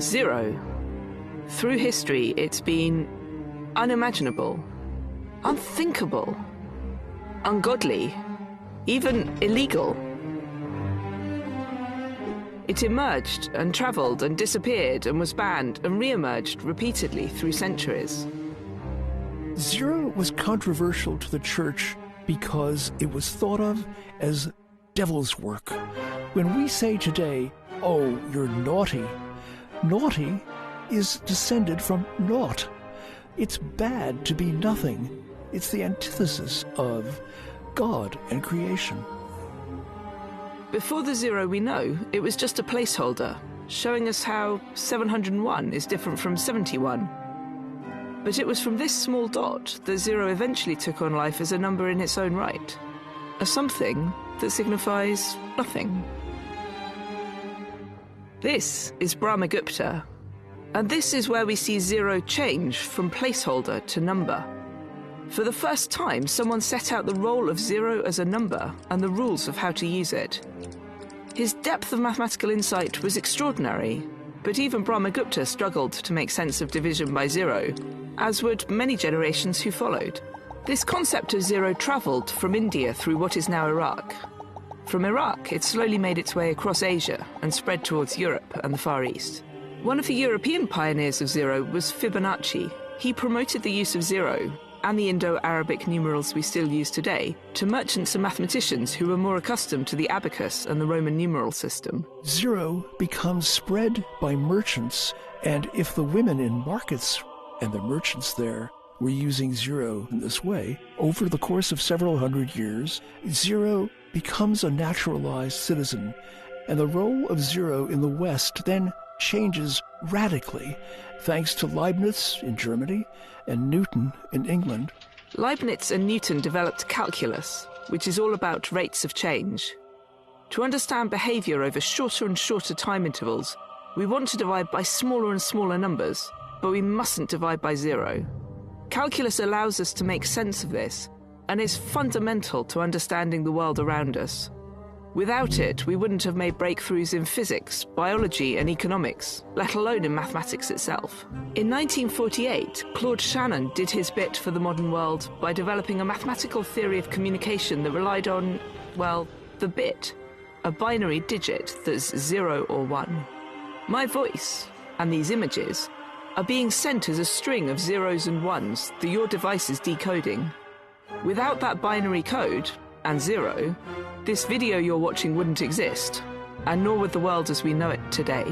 Zero. Through history, it's been unimaginable, unthinkable, ungodly, even illegal. It emerged and travelled and disappeared and was banned and re-emerged repeatedly through centuries. Zero was controversial to the church because it was thought of as devil's work. When we say today, "Oh, you're naughty," naughty is descended from naught. It's bad to be nothing. It's the antithesis of God and creation. Before the zero we know, it was just a placeholder, showing us how 701 is different from 71. But it was from this small dot that zero eventually took on life as a number in its own right, a something that signifies nothing. This is Brahmagupta, and this is where we see zero change from placeholder to number. For the first time, someone set out the role of zero as a number and the rules of how to use it. His depth of mathematical insight was extraordinary, but even Brahmagupta struggled to make sense of division by zero, as would many generations who followed. This concept of zero travelled from India through what is now Iraq. From Iraq, it slowly made its way across Asia and spread towards Europe and the Far East. One of the European pioneers of zero was Fibonacci. He promoted the use of zero, and the Indo-Arabic numerals we still use today, to merchants and mathematicians who were more accustomed to the abacus and the Roman numeral system. Zero becomes spread by merchants, and if the women in markets and the merchants there were using zero in this way, over the course of several hundred years, zero becomes a naturalized citizen, and the role of zero in the West then changes radically, thanks to Leibniz in Germany and Newton in England. Leibniz and Newton developed calculus, which is all about rates of change. To understand behaviour over shorter and shorter time intervals, we want to divide by smaller and smaller numbers, but we mustn't divide by zero. Calculus allows us to make sense of this, and is fundamental to understanding the world around us. Without it, we wouldn't have made breakthroughs in physics, biology and economics, let alone in mathematics itself. In 1948, Claude Shannon did his bit for the modern world by developing a mathematical theory of communication that relied on, well, the bit, a binary digit that's 0 or 1. My voice, and these images, are being sent as a string of zeros and ones that your device is decoding. Without that binary code, and zero, this video you're watching wouldn't exist, and nor would the world as we know it today.